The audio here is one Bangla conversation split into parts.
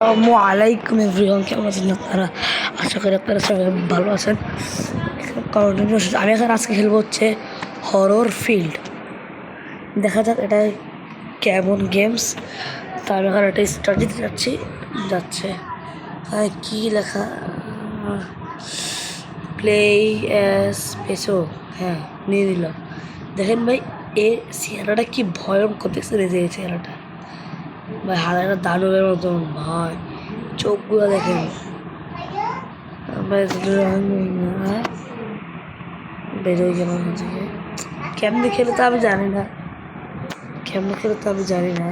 আসসালামু আলাইকুম এভরিওয়ান, কেমন আছেন আপনারা? আশা করি আপনারা সবাই ভালো আছেন। আমি এখন আজকে খেলবো হচ্ছে হরর ফিল্ড। দেখা যাক এটা কেমন গেমস। তা আমি এখন এটা স্টার্ট দিতে যাচ্ছে কি লেখা, প্লে অ্যাস পেসো। হ্যাঁ, নিয়ে নিলাম। দেখেন ভাই, এই চেহারাটা কি ভয়ঙ্কর দেখছেন? এই যে এই চেহারাটা ভাই, হাজারটা দানবের মতন ভাই, চোখগুলো দেখেন ভাই। বেরোয় গেলাম থেকে। কেমনি খেলে তো আমি জানি না,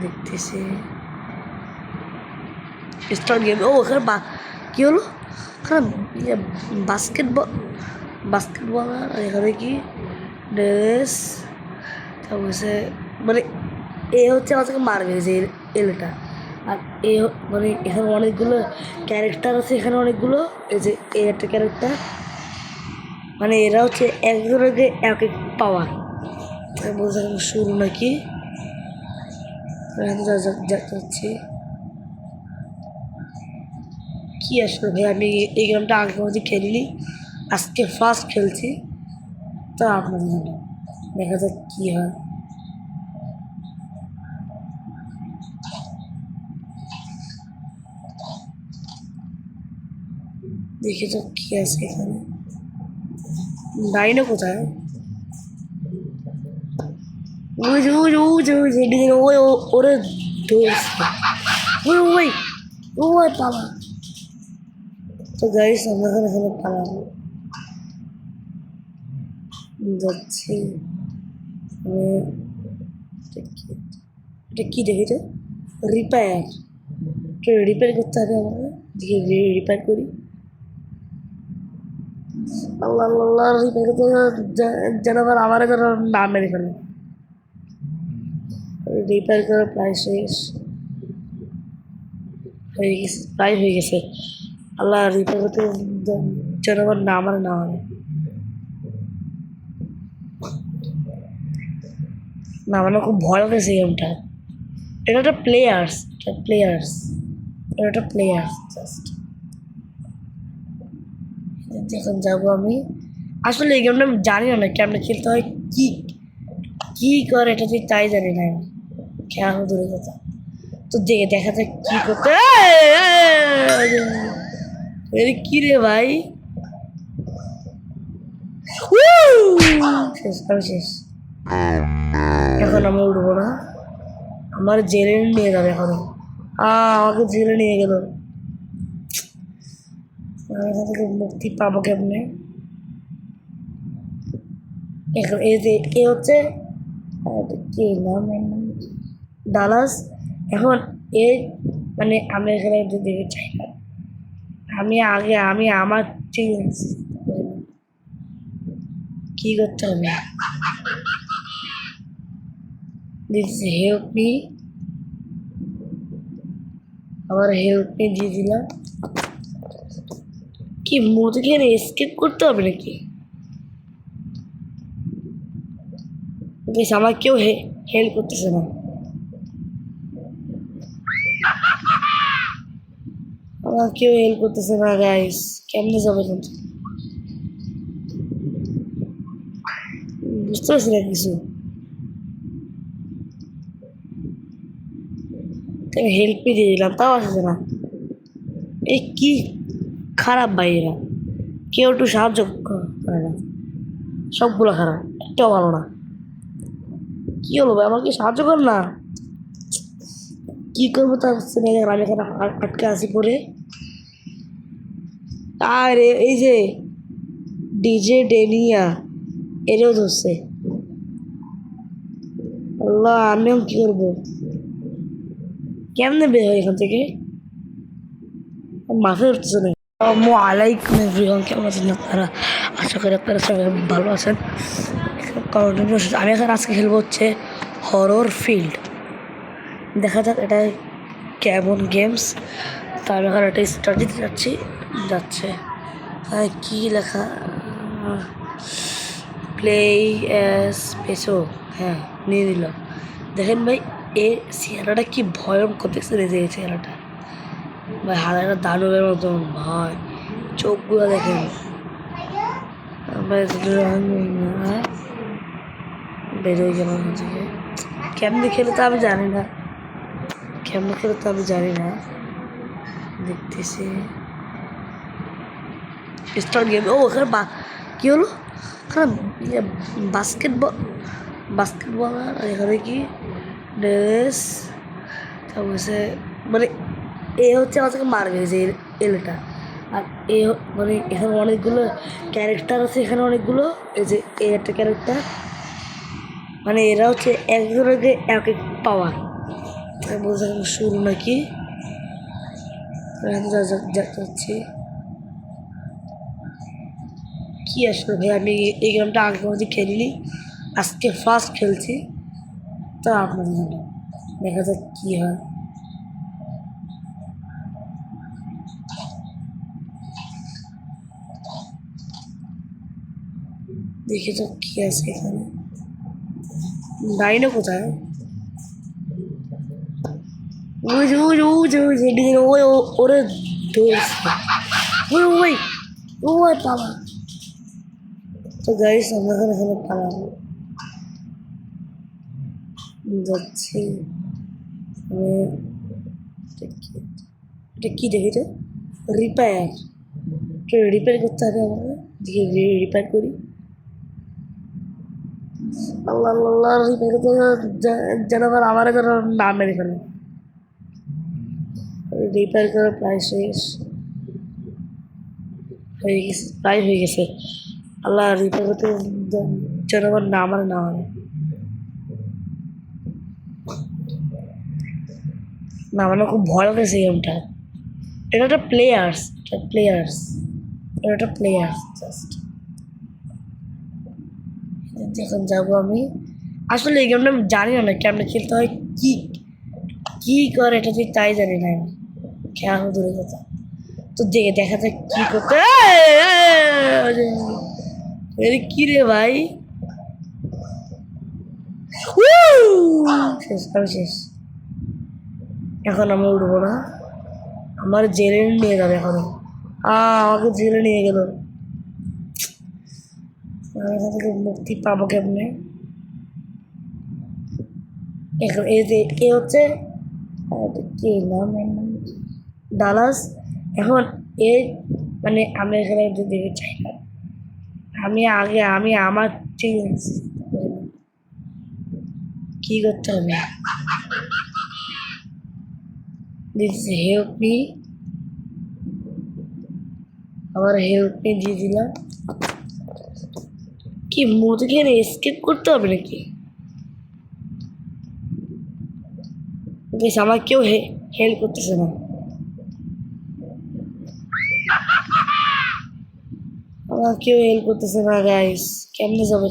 দেখতেছি স্টার্ট গেম। ও ওখানে কি হলো? ওখানে বাস্কেটবল আর এখানে কি ড্রেস, তারপর মানে এ হচ্ছে আমাকে মারবে যে এলেটা। আর এ মানে এখানে অনেকগুলো ক্যারেক্টার আছে, এখানে অনেকগুলো। এই যে এই একটা ক্যারেক্টার, মানে এরা হচ্ছে একজনকে এক এক পাওয়ার বলতে শুরু নাকি যাচ্ছি। কি আসলে ভাই, আমি এই গেমটা আগে মধ্যে খেলিনি, আজকে ফার্স্ট খেলছি। তো আপনাদের জন্য দেখা যাক কি হয়। দেখে তো কি আছে এখানে। ডাইনো কোথায়? ওই যে ওই যে ওই যে ওই যে এদিকে ওরে ধরছে। ওই পালা। তো গাইস, আমরা এখানে পালাবো যাচ্ছি। এটা কি দেখি? রিপেয়ার রিপেয়ার করতে হবে আমাদের। দিকে রিপেয়ার করি। আল্লাহ আল্লাহ, রিপেয়ার করতে যেন আবার আমার যেন না মেরে ফেলে। রিপেয়ার করা প্রায় শেষ হয়ে গেছে। আল্লাহ, রিপেয়ার করতে যেন আবার না আমার না হয়। না, আমার খুব ভয় লাগছে গেমটা। এটা একটা প্লেয়ার্স জাস্ট। এখন যাবো আমি। আসলে এই গেমটা আমি জানি না কেমন খেলতে হয়, কি কি করে এটা তুই তাই জানি না আমি। খেলা দূরে কথা। তো দেখা যাক কি করতে। কি রে ভাই, শেষ। এখন আমি উঠবো না, আমার জেলে নিয়ে যাবে এখন। আমাকে জেলে নিয়ে গেল। এখান থেকে মুক্তি পাবো কেমনে? এখন এই যে এ হচ্ছে কি নাম, ডালাস। এখন এ মানে আমি এখানে দেখতে চাই না। আমি আমার কি করতে হবে? হেল্প মি, আবার হেল্প মি দিয়ে দিলাম। কি মুরগি এসকেপ করতে হবে নাকি? আমার কেউ হেল্প করতেছে না। গাইস, কেমনে যাবে কিন্তু বুঝতে পারছি না কিছু। আমি হেল্প দিয়ে দিলাম, তাও আসছে না। এই কি খারাপ ভাই এরা, কেউ একটু সাহায্য করে না। সবগুলো খারাপ, একটাও ভালো না। কি হলো ভাই, আমাকে সাহায্য কর না। কি করবো তা হচ্ছে না, আমি এখানে আটকে আসি পরে। আরে এই যে ডিজে ডেনিয়া, এরেও ধরছে। আল্লাহ, আমিও কি করবো? কেমনে বের হয় এখান থেকে? মাথায় উঠতেছে না। আসসালামু আলাইকুম এভরিওয়ান, কেমন আছেন আপনারা? আশা করি আপনারা সবাই ভালো আছেন। আমি এখন আজকে খেলবো হচ্ছে হরর ফিল্ড। দেখা যাক এটা কেমন গেমস। তা আমি এখন এটা স্টার্ট দিতে যাচ্ছে কি লেখা, প্লে অ্যাস পেসো। হ্যাঁ, নিয়ে নিলাম। দেখেন ভাই, এ চেহারাটা কি ভয়ঙ্কর দেখছেন, এই যে এই চেহারাটা ভাই, হাজারটা দানবের মতন ভাই, চোখগুলো দেখেন ভাই, বেরোয় গেল থেকে। কেমনে খেলে তো আমি জানি না, কেমনে খেলে তো আমি জানি না, দেখতেছি স্টার্ট গেম। ও ওখানে কি হলো, ওখানে বাস্কেটবল, বাস্কেটবল। আর এখানে কি ড্রেস, তারপর মানে এ হচ্ছে আমাকে মারবে যে এলটা। আর মানে এখানে অনেকগুলো ক্যারেক্টার আছে, এখানে অনেকগুলো, এই যে এই একটা ক্যারেক্টার, মানে এরা হচ্ছে একজনকে এক এক পাওয়ার বলতে শুরু নাকি যাচ্ছি। কি আসলে ভাই, আমি এই গেমটা আগে কখনো খেলিনি, আজকে ফার্স্ট খেলছি, তা আপনাদের জন্য দেখা যাক কী হয়। দেখি তো কী আছে এখানে, ডাইনো কোথায়, ওই যে ওই যে ওই যে ওই যে ওই ওরে ধরছে, ওই ওই ওই পালা। তো গাইস আমরা এখানে পালাবো যাচ্ছি। এটা কি দেখি তো, রিপেয়ার, রিপেয়ার করতে হবে আমাকে, দেখি রিপেয়ার করি। আল্লাহ আল্লাহ, রিপেয়ার করতে যেন আবার আমার কোনো নাম মেরে ফেলে। রিপেয়ার করার প্রায় শেষ হয়ে গেছে, প্রায় হয়ে গেছে। আল্লাহ, রিপেয়ার করতে যেন আবার না আমার না হয় না, আমার খুব ভয় লাগছে গেমটা। এটা একটা প্লেয়ার্স, এটা প্লেয়ার্স, এটা একটা প্লেয়ার্স জাস্ট। যখন যাবো আমি, আসলে এই গেমটা আমি জানি না কেমন খেলতে হয়, কি কি করে এটা তুই তাই জানি না আমি, খেলা দূরে কথা। তো দেখে দেখা যাক কি করতে, কি রে ভাই, শেষ, আমি শেষ। এখন আমি উঠবো না, আমার জেলে নিয়ে যাবে এখন, আমাকে জেলে নিয়ে গেল, এখান থেকে মুক্তি পাবো কেমনে। এখন এই যে এ হচ্ছে কি নাম, ডালাস। এখন এ মানে আমি এখানে দেখে চাই না, আমি আগে আমি আমার কি করতে হবে, দিস হেল্প মি, আবার হেল্প মি দিয়ে দিলাম। কি মুরগি এসকেপ করতে হবে নাকি, বেশ আমার কেউ হেল্প করতেছে না, আমার কেউ হেল্প করতেছে না গাইস, কেমনে যাবে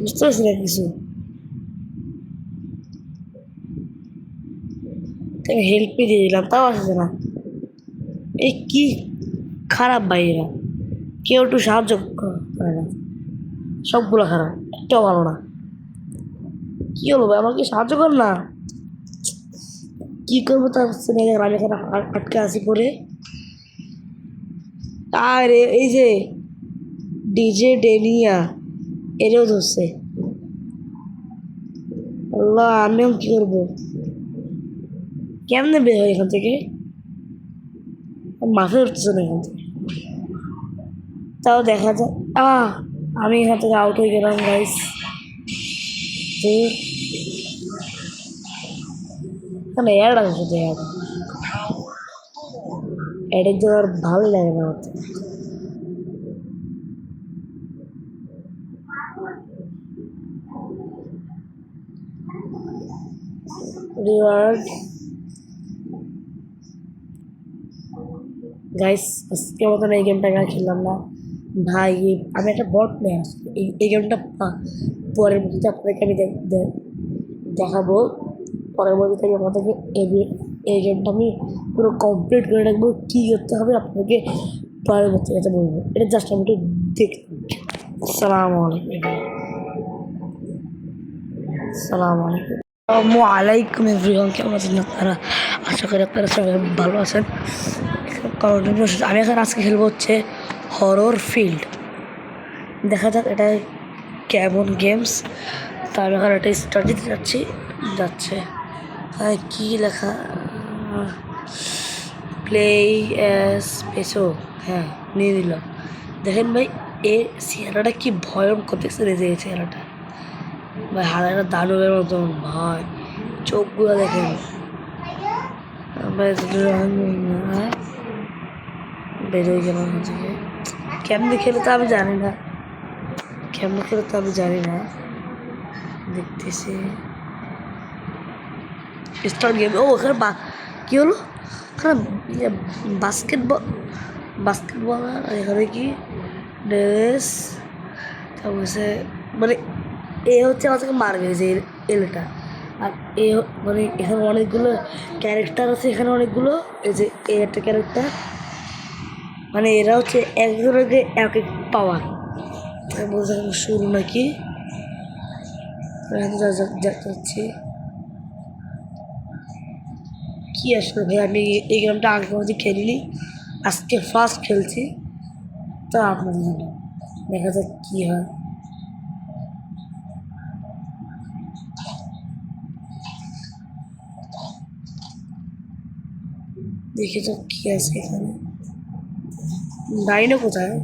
বুঝতে পারছি না কিছু, হেল্পই দিয়ে দিলাম তাও আসছে না। এই কি খারাপ ভাইয়েরা, কেউ একটু সাহায্য করে না, সবগুলো খারাপ, একটাও ভালো না। কি হলো ভাই, আমাকে সাহায্য কর না, কি করবো তা হচ্ছে না, আমি এখানে আটকে আসি পরে। আর এই যে ডিজে ডেনিয়া এরেও ধরছে, আল্লাহ আমিও কি করবো, কেমনে বের হয় এখান থেকে, মাথায় উঠতেছে না এখান থেকে, তাও দেখা যায়। আমি এখান থেকে আউট হয়ে গেলাম গাইস, এখানে অ্যাড আছে, শুধু অ্যাডের জন্য আর ভালো লাগে না হচ্ছে। রিওয়ার্ড গাইস, আজকে মতন এই গেমটা খেললাম না ভাই, আমি একটা বট প্লেয়ার, এই গেমটা পরের মধ্যে আপনাদেরকে আমি দেখাবো, পরবর্তীতে আমি আপনাদেরকে এই গেমটা আমি পুরো কমপ্লিট করে রাখবো, কী করতে হবে আপনাদেরকে পরবর্তীতে বলবো, এটা জাস্ট আমি একটু দেখতে। আসসালামু আলাইকুম। আসসালামু আলাইকুম। আসসালামু আলাইকুম এভরিওয়ান, কেমন আছেন আপনারা? আশা করি আপনারা সবাই ভালো আছেন। আমি এখন আজকে খেলবো হচ্ছে হরর ফিল্ড। দেখা যাক এটা কেমন গেমস। তা আমি এখন এটা স্টার্ট দিতে যাচ্ছে কী লেখা, প্লে অ্যাস পেছো। হ্যাঁ, নিয়ে নিলাম। দেখেন ভাই, এ চেহারাটা কি ভয়ঙ্কর দেখছেন, এই যে এই চেহারাটা ভাই, হারাটা দানবের মতন ভাই, চোখগুলো দেখেন ভাই। বেরোয় গেলাম থেকে। কেমনি খেলে তো আমি জানি না, দেখতেছি স্টার্ট গেম। ও ওখানে কি হলো, ওখানে বাস্কেটবল আর এখানে কি ড্রেস, তারপর মানে এ হচ্ছে আমাকে মারবে যে এলটা। আর মানে এখানে অনেকগুলো ক্যারেক্টার আছে, এখানে অনেকগুলো। এই যে এই একটা ক্যারেক্টার, মানে এরা হচ্ছে একজনকে এক এক পাওয়ার বলতে শুরু নাকি। যাচ্ছি কি আসলে ভাই, আমি এই গেমটা আগে কখনো খেলিনি, আজকে ফার্স্ট খেলছি। তো আপনাদের জন্য দেখা যাক কী হয়। দেখে তো কী আছে এখানে, ডাইনো কোথায়?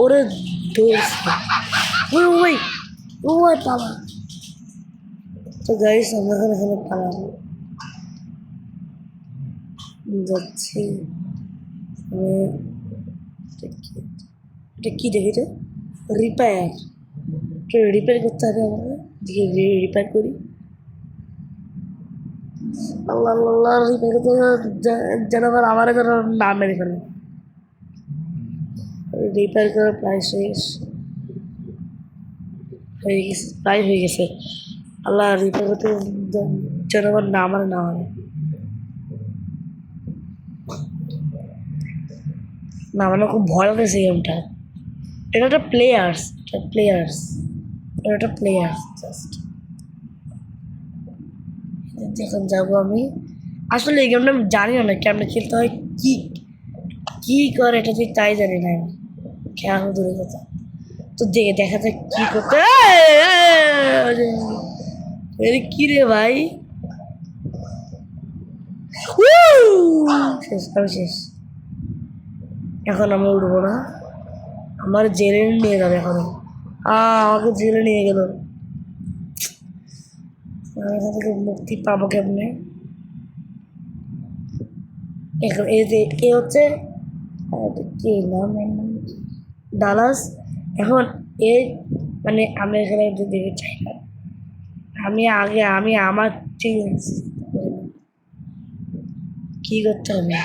ওরে ধরছে, ওই ওই পালা। তো গাইস আমরা এখানে পালাবো যাচ্ছি। এটা কি দেখি তো, রিপেয়ার, করতে হবে আমাকে। দেখি রিপেয়ার করি। আল্লাহ আল্লাহ, রিপেয়ার করতে যেন আবার আমার যেন নাম মেরে ফেলে। রিপেয়ার করার প্রায় শেষ হয়ে গেছে। আল্লাহ, রিপেয়ার করতে যেন আবার না আমার না হয়। না, আমার খুব ভয় লাগছে গেমটা। এটা একটা প্লেয়ার্স জাস্ট। যখন যাবো আমি, আসলে এই গেমটা আমি জানিও না কেমন খেলতে হয়, কি কি করে এটা তুই তাই জানি না আমি, খেলা দূরে কথা। তো দেখা যাক কি করতে। কি রে ভাই, শেষ। এখন আমি উঠবো না, আমার জেলে নিয়ে যাবে এখন। আমাকে জেলে নিয়ে গেল, এখান থেকে মুক্তি পাবো কেমনে? এখন এই যে এ হচ্ছে কি নাম, ডালাস। এখন এ মানে আমি এখানে দেখে চাই না, আমি আমার কি করতে হবে,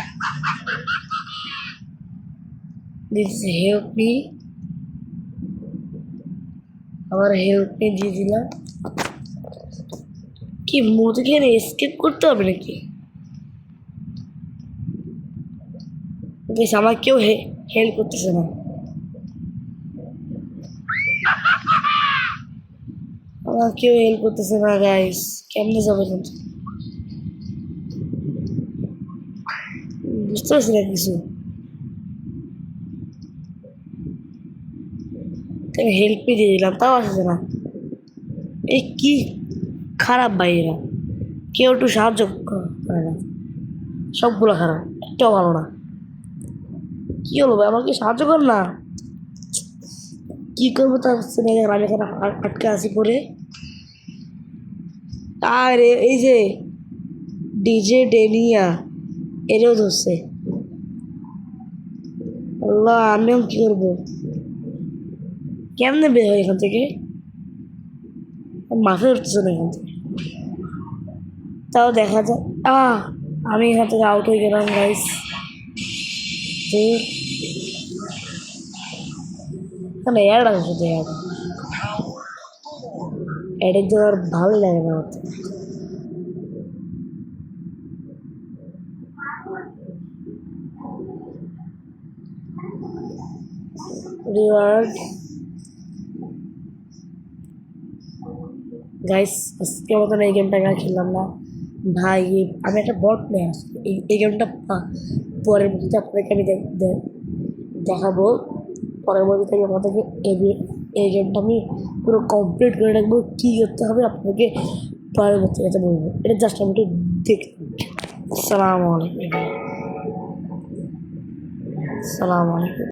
হেল্প মি, আবার হেল্প মি দিয়ে দিলাম। কি মুরগি এসকেপ করতে হবে নাকি? বেশ, আমার কেউ হেল্প করতেছে না, গাইস। কেমনে যাবো কিন্তু বুঝতে পারছি না কিছু। হেল্প দিয়ে দিলাম, তাও আসছে না। এই কি খারাপ ভাইয়েরা, কেউ একটু সাহায্য করে না, সবগুলো খারাপ, একটাও ভালো না। কি হলো ভাই, আমাকে সাহায্য কর না। কি করবো তা হচ্ছে না, আমি এখানে আটকে আসি পরে। আর এই যে ডিজে ডেনিয়া, এরেও ধরছে। আল্লাহ, আমিও কি করবো, কেমনে বের হয় এখান থেকে? মাথায় উঠতেছে না এখান থেকে। তাও দেখা যাক। আমি এখান থেকে আউট হয়ে গেলাম গাইস। এখানে অ্যাড আছে, শুধু অ্যাডের জন্য আর ভালোই লাগে না আমার। রিওয়ার্ড গাইস আজকে মতন এই গেমটা আর খেললাম না ভাই। আমি একটা বট প্লেয়ার, এই গেমটা পরের মধ্যে আপনাদেরকে আমি দেখাবো। পরবর্তীতে আমি আপনাদেরকে এই গেমটা আমি পুরো কমপ্লিট করে রাখবো। কী করতে হবে আপনাদেরকে পরবর্তীতে বলবো। এটা জাস্ট আমি একটু দেখুন। সালামু আলাইকুম। সালামু আলাইকুম।